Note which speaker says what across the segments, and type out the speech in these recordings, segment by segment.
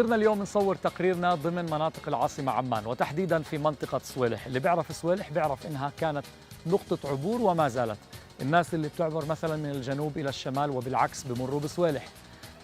Speaker 1: اخترنا اليوم نصور تقريرنا ضمن مناطق العاصمة عمان، وتحديدا في منطقة صويلح. اللي بيعرف صويلح بيعرف إنها كانت نقطة عبور وما زالت. الناس اللي بتعبر مثلا من الجنوب إلى الشمال وبالعكس بمروا بصويلح.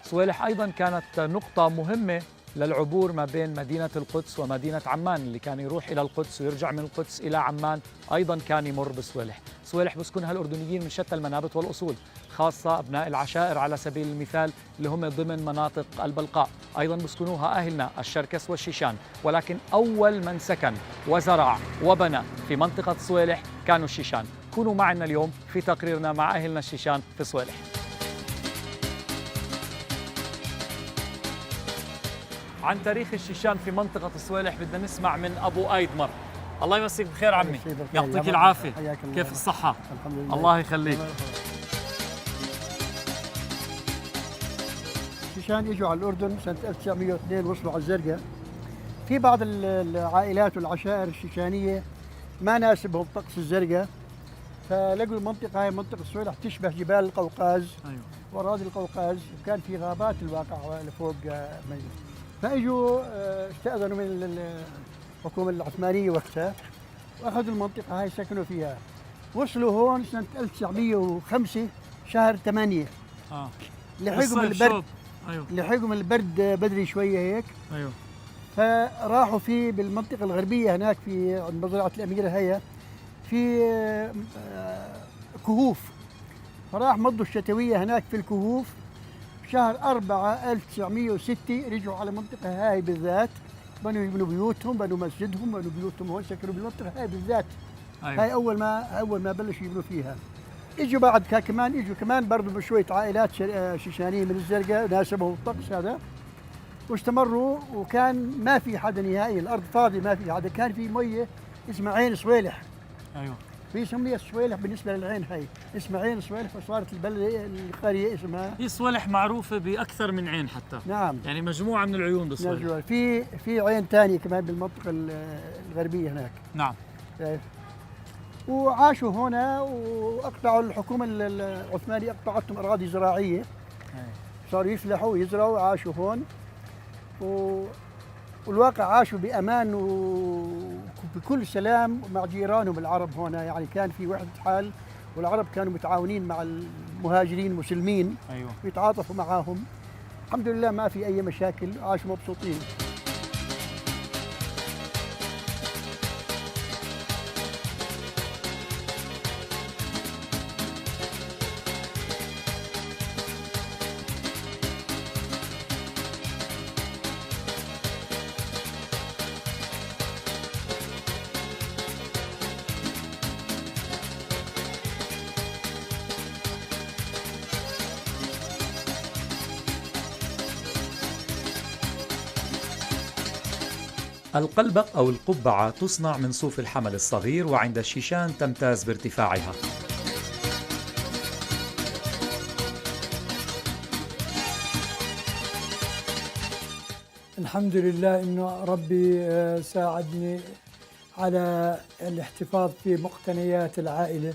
Speaker 1: صويلح أيضا كانت نقطة مهمة للعبور ما بين مدينة القدس ومدينة عمان. اللي كان يروح إلى القدس ويرجع من القدس إلى عمان أيضا كان يمر بصويلح. صويلح بسكنها الأردنيين من شتى المنابت والأصول، خاصة أبناء العشائر على سبيل المثال اللي هم ضمن مناطق البلقاء. أيضا بسكنوها أهلنا الشركس والشيشان، ولكن أول من سكن وزرع وبنى في منطقة صويلح كانوا الشيشان. كونوا معنا اليوم في تقريرنا مع أهلنا الشيشان في صويلح. عن تاريخ الشيشان في منطقة صويلح بدنا نسمع من أبو أيدمر. الله يمسيك بخير عمي، يعطيك العافية. كيف الصحة؟
Speaker 2: الحمد لله.
Speaker 1: الله يخليك.
Speaker 2: الشيشان اجوا على الأردن سنة 1902، وصلوا على الزرقاء. في بعض العائلات والعشائر الشيشانية ما ناسبهم طقس الزرقاء، فلقوا المنطقة هاي منطقة صويلح تشبه جبال القوقاز.
Speaker 1: أيوه.
Speaker 2: وأراضي القوقاز، وكان في غابات الواقع لفوق مجلس. فاجوا استأذنوا من الحكومة العثمانية وقتها، واخذوا المنطقة هاي سكنوا فيها. وصلوا هون سنة 1905 شهر 8. لحقوا من البرد.
Speaker 1: أيوه.
Speaker 2: لحقوا من البرد بدري شوية هيك.
Speaker 1: أيوه.
Speaker 2: فراحوا في بالمنطقة الغربية هناك في عند مزرعة الأميرة هي في كهوف. فراح مضوا الشتوية هناك في الكهوف. شهر 4 1906 رجعوا على المنطقة هاي بالذات، يبنوا بيوتهم، بنوا مسجدهم، بنوا بيوتهم هون، سكنوا بالمنطقة هاي بالذات.
Speaker 1: أيوة.
Speaker 2: هاي أول ما بلشوا يبنوا فيها. اجوا بعد كمان اجوا كمان برضه بشوية عائلات شيشانية من الزرقاء ناسبهم الطقس هذا، واستمروا. وكان ما في حدا نهائيا، الأرض فاضية ما في حدا، كان في مية اسمها عين صويلح.
Speaker 1: أيوه.
Speaker 2: في سمية صويلح بالنسبة للعين هاي، اسمها عين صويلح، فصارت البلدة القرية اسمها.
Speaker 1: هي صويلح معروفة بأكثر من عين حتى.
Speaker 2: نعم.
Speaker 1: يعني مجموعة من العيون بصويلح.
Speaker 2: في عين ثانية كمان بالمنطقة الغربية هناك.
Speaker 1: نعم.
Speaker 2: وعاشوا هنا، وأقطعوا الحكومة العثمانية أقطعتهم أراضي زراعية. صاروا يفلحوا ويزرعوا وعاشوا هون. والواقع عاشوا بأمان وبكل سلام مع جيرانهم العرب هنا. يعني كان في وحدة حال، والعرب كانوا متعاونين مع المهاجرين المسلمين.
Speaker 1: أيوه.
Speaker 2: ويتعاطفوا معاهم. الحمد لله ما في أي مشاكل، عاشوا مبسوطين.
Speaker 1: القلبق أو القبعة تصنع من صوف الحمل الصغير، وعند الشيشان تمتاز بارتفاعها.
Speaker 3: الحمد لله إنه ربي ساعدني على الاحتفاظ في مقتنيات العائلة،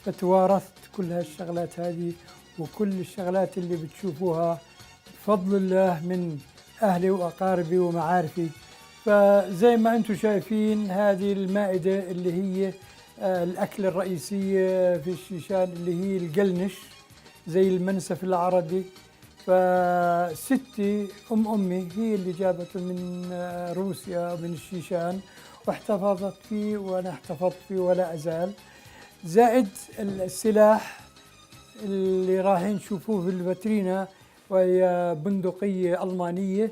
Speaker 3: فتوارثت كل هالشغلات هذه، وكل الشغلات اللي بتشوفوها بفضل الله من أهلي وأقاربي ومعارفي. فزي ما أنتم شايفين هذه المائدة اللي هي الأكل الرئيسية في الشيشان، اللي هي القلنش زي المنسف العربي. فستي أمي هي اللي جابته من روسيا من الشيشان، واحتفظت فيه وأنا احتفظت فيه ولا أزال. زائد السلاح اللي رايحين تشوفوه في الفاترينا، وهي بندقية ألمانية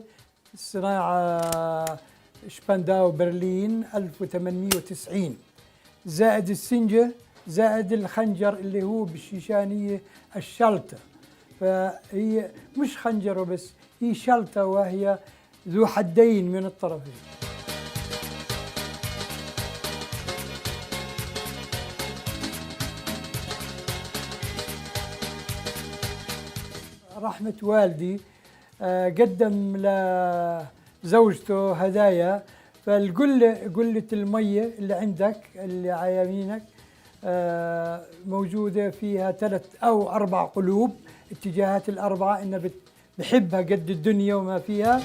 Speaker 3: صناعة شبانداو برلين 1890. زائد السنجة، زائد الخنجر اللي هو بالشيشانية الشلتة. فهي مش خنجر وبس، هي شلتة وهي ذو حدين من الطرفين. رحمة والدي قدم لزوجته هدايا، فالقلة المية اللي عندك اللي على يمينك موجودة فيها 3 أو 4 قلوب، اتجاهات الأربعة، إنها بحبها قد الدنيا وما فيها.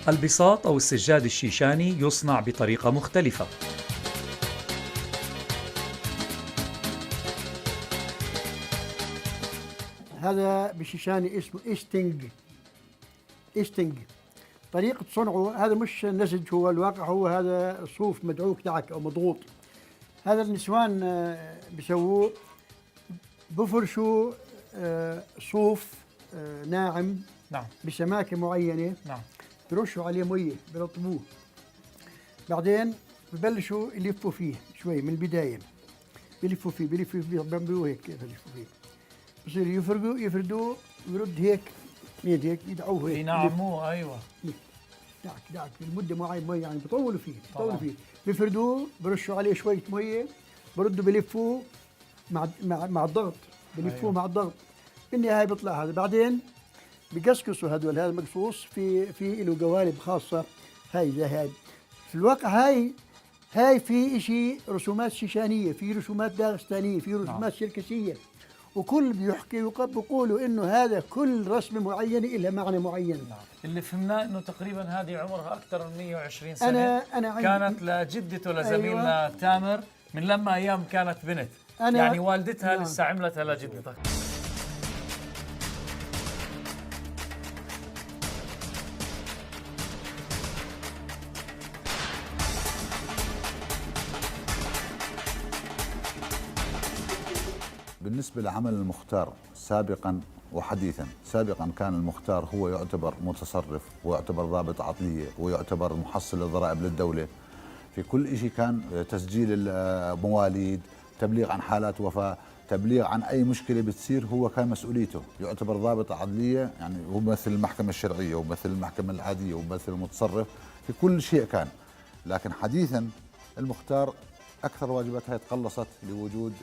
Speaker 1: البساط أو السجاد الشيشاني يصنع بطريقة مختلفة.
Speaker 2: هذا بشيشاني اسمه إشتنج. طريقة صنعه هذا مش نسج، هو الواقع هو هذا صوف مدعوك دعك أو مضغوط. هذا النسوان بيسووه، بفرشوا صوف ناعم
Speaker 1: نعم.
Speaker 2: بسماكة معينة.
Speaker 1: نعم.
Speaker 2: برشوا عليه مية، برطبوه، بعدين ببلشوا يلفوا فيه شوي من البداية، بيلفوا فيه بيعملوه هيك، كيف يلفوا فيه، بصير يفردوه ويرد هيك يد هيك يدعوه هيك
Speaker 1: ينعموه. ايوه.
Speaker 2: دعك لمده معينه مي، يعني بيطولوا فيه بيفردوه، برشوا عليه شويه ميه، بردوا بلفوه مع الضغط، بلفوه. أيوة. مع الضغط بالنهايه بيطلع هذا. بعدين بقصقصوا هذول، هذا مقصوص في له قوالب خاصه. هاي زي هاي في الواقع، هاي في شيء رسومات شيشانيه، في رسومات داغستانيه، في رسومات شركسيه، وكل بيحكي بيقولوا انه هذا كل رسمه معينه لها معنى معين.
Speaker 1: اللي فهمناه انه تقريبا هذه عمرها اكثر من 120 سنه. أنا كانت لجدته لزميلنا. أيوة. تامر من لما ايام كانت بنت، يعني والدتها لسه عملتها لجدتك.
Speaker 4: بالنسبة لعمل المختار سابقا وحديثا، سابقا كان المختار هو يعتبر متصرف، ويعتبر ضابط عطلية، ويعتبر محصل الضرائب للدولة في كل شيء. كان تسجيل المواليد، تبليغ عن حالات وفاة، تبليغ عن أي مشكلة بتصير، هو كان مسؤوليته، يعتبر ضابط عدلية، يعني هو بيمثل المحكمة الشرعية وبيمثل المحكمة العادية وبيمثل المتصرف في كل شيء كان. لكن حديثا المختار أكثر واجباتها تقلصت لوجود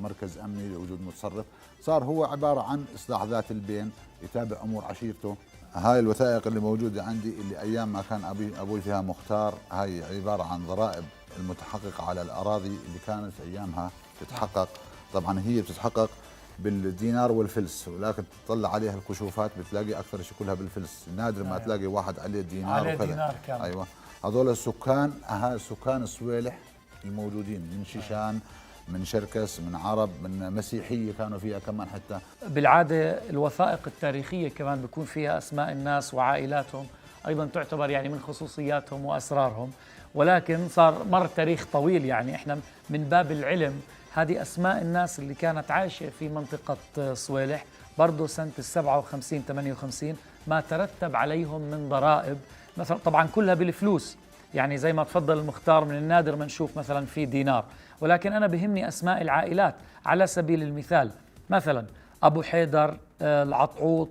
Speaker 4: مركز أمني، لوجود متصرف، صار هو عبارة عن إصلاح ذات البين، يتابع أمور عشيرته. هاي الوثائق اللي موجودة عندي اللي أيام ما كان أبوي فيها مختار، هاي عبارة عن ضرائب المتحققة على الأراضي اللي كانت أيامها تتحقق. طبعا هي بتتحقق بالدينار والفلس، ولكن تطلع عليها الكشوفات بتلاقي أكثر شيء كلها بالفلس، نادر ما تلاقي واحد عليه دينار وكذا. دينار كامل. أيوة، هذول السكان، سكان صويلح الموجودين من شيشان، من شركس، من عرب، من مسيحية كانوا فيها كمان. حتى
Speaker 1: بالعادة الوثائق التاريخية كمان بيكون فيها أسماء الناس وعائلاتهم، أيضا تعتبر يعني من خصوصياتهم وأسرارهم، ولكن صار مر تاريخ طويل. يعني إحنا من باب العلم، هذه أسماء الناس اللي كانت عايشة في منطقة صويلح برضو سنة 57 58 ما ترتب عليهم من ضرائب، مثلا طبعا كلها بالفلوس، يعني زي ما تفضل المختار من النادر ما نشوف مثلا في دينار، ولكن أنا بهمني أسماء العائلات. على سبيل المثال مثلا أبو حيدر، العطعوط،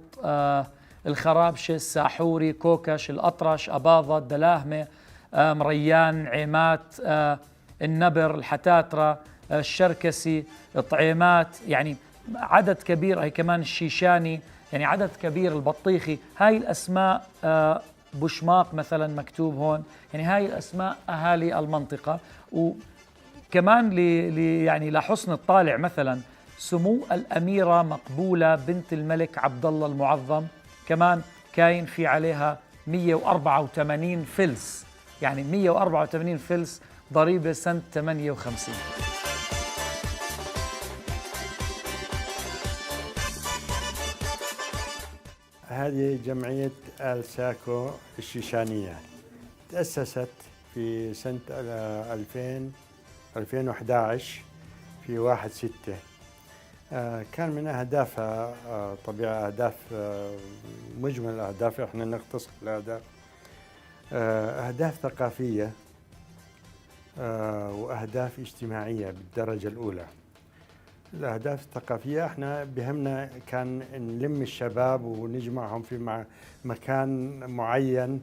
Speaker 1: الخرابشة، الساحوري، كوكش، الأطرش، أباظة، الدلاهمة، مريان، عيمات، النبر، الحتاترة، الشركسي، طعيمات، يعني عدد كبير. هي كمان الشيشاني، يعني عدد كبير، البطيخي. هاي الأسماء، بوشماق مثلا مكتوب هون، يعني هاي الأسماء أهالي المنطقة. وكمان يعني لحسن الطالع مثلا سمو الأميرة مقبولة بنت الملك عبد الله المعظم، كمان كاين في عليها 184 فلس، يعني 184 فلس ضريبة سنة 58.
Speaker 5: هذه جمعية آل ساكو الشيشانية، تأسست في سنة 2011 في 1/6. كان من أهدافها طبيعة أهداف، مجمل الأهداف، إحنا نختصر الأهداف، أهداف ثقافية وأهداف اجتماعية بالدرجة الأولى. الأهداف الثقافية احنا بهمنا كان نلم الشباب ونجمعهم في مكان معين.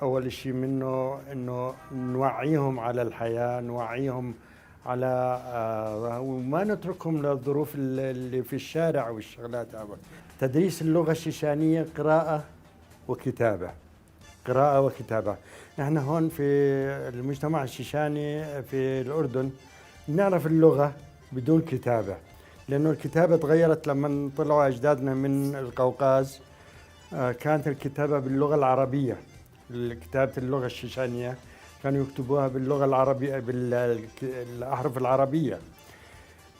Speaker 5: أول شيء منه إنه نوعيهم على الحياة، نوعيهم على وما نتركهم للظروف اللي في الشارع والشغلات. تدريس اللغة الشيشانية، قراءة وكتابة، قراءة وكتابة. نحن هون في المجتمع الشيشاني في الأردن نعرف اللغة بدون كتابة، لأنه الكتابة تغيرت لما طلعوا أجدادنا من القوقاز. كانت الكتابة باللغة العربية، كتابة اللغة الشيشانية كانوا يكتبوها باللغة العربية بالأحرف العربية.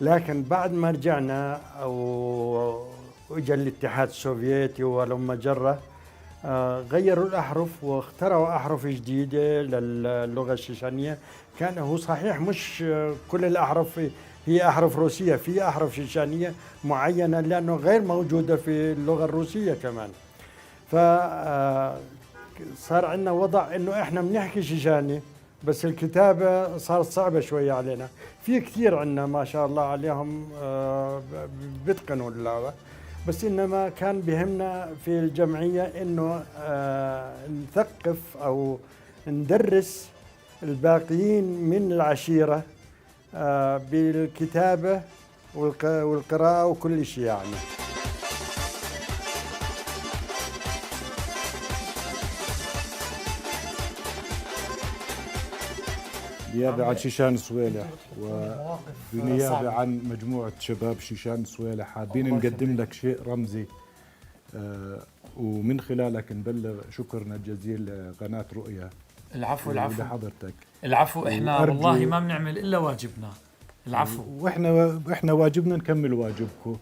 Speaker 5: لكن بعد ما رجعنا أو اجى الاتحاد السوفيتي ولما جرى غيروا الأحرف واخترعوا أحرف جديدة للغة الشيشانية. كان هو صحيح مش كل الأحرف هي أحرف روسية، في أحرف شيشانية معينة لأنه غير موجودة في اللغة الروسية كمان. فصار عندنا وضع إنه إحنا بنحكي شيشاني بس الكتابة صارت صعبة شوية علينا. في كثير عندنا ما شاء الله عليهم بيتقنوا اللغة، بس إنما كان بهمنا في الجمعية إنه نثقف أو ندرس الباقيين من العشيرة بالكتابة والقراءة وكل شيء يعني.
Speaker 6: نيابة عن شيشان صويلح وبنيابة عن مجموعة شباب شيشان صويلح حابين نقدم لك شيء رمزي ومن خلالك نبلغ شكرنا الجزيل لقناة رؤيا.
Speaker 1: العفو العفو
Speaker 6: لحضرتك.
Speaker 1: العفو، احنا والله ما بنعمل الا واجبنا. العفو.
Speaker 6: واحنا واجبنا نكمل واجبكم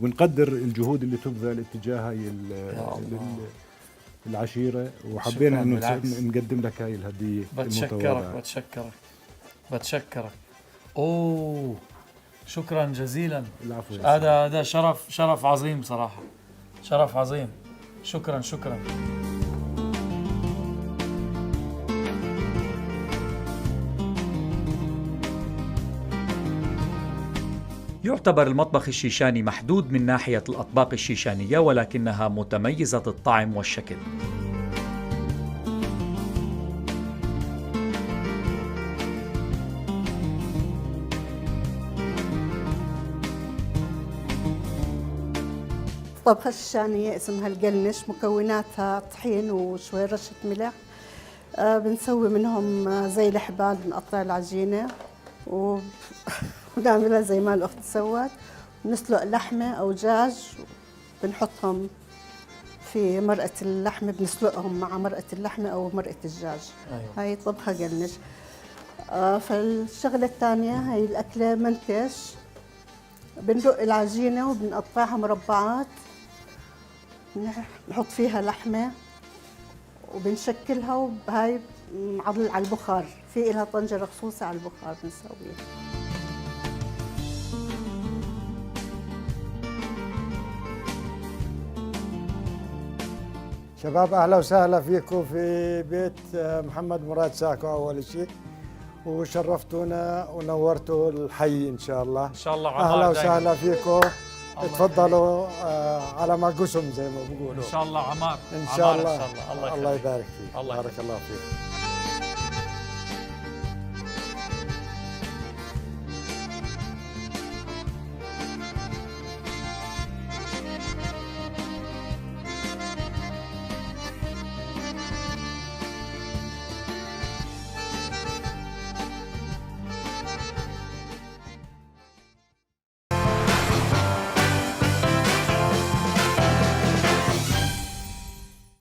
Speaker 6: ونقدر الجهود اللي تبذل اتجاه هاي العشيرة، وحبينا انه نقدم لك هاي الهدية.
Speaker 1: بتشكرك. اوه شكرا جزيلا.
Speaker 6: العفو.
Speaker 1: هذا شرف عظيم صراحة، شرف عظيم. شكرا. يعتبر المطبخ الشيشاني محدود من ناحية الأطباق الشيشانية، ولكنها متميزة الطعم والشكل.
Speaker 7: الطبخة الشيشانية اسمها القلنش، مكوناتها طحين وشوي رشة ملح. بنسوي منهم زي الحبال، بنقطع العجينة ونعملها زي ما الأخت سوت. بنسلق لحمة أو دجاج، بنحطهم في مرقة اللحمة، بنسلقهم مع مرقة اللحمة أو مرقة الدجاج. أيوة. هاي طبخة قلنش. فالشغلة الثانية هاي الأكلة منتش، بندق العجينة وبنقطعها مربعات، نحط فيها لحمة وبنشكلها، وهاي على البخار، في إلها طنجرة خصوصة على البخار بنسويها.
Speaker 5: شباب أهلا وسهلا فيكم في بيت محمد مراد ساكو أول شيء، وشرفتونا ونورتوا الحي إن شاء الله.
Speaker 1: إن شاء الله
Speaker 5: أهلا وسهلا فيكم. تفضلوا على ما قسم زي ما بقولوا.
Speaker 1: إن شاء الله عمار.
Speaker 5: إن شاء الله.
Speaker 1: إن شاء الله.
Speaker 5: الله يبارك فيك. بارك الله فيك.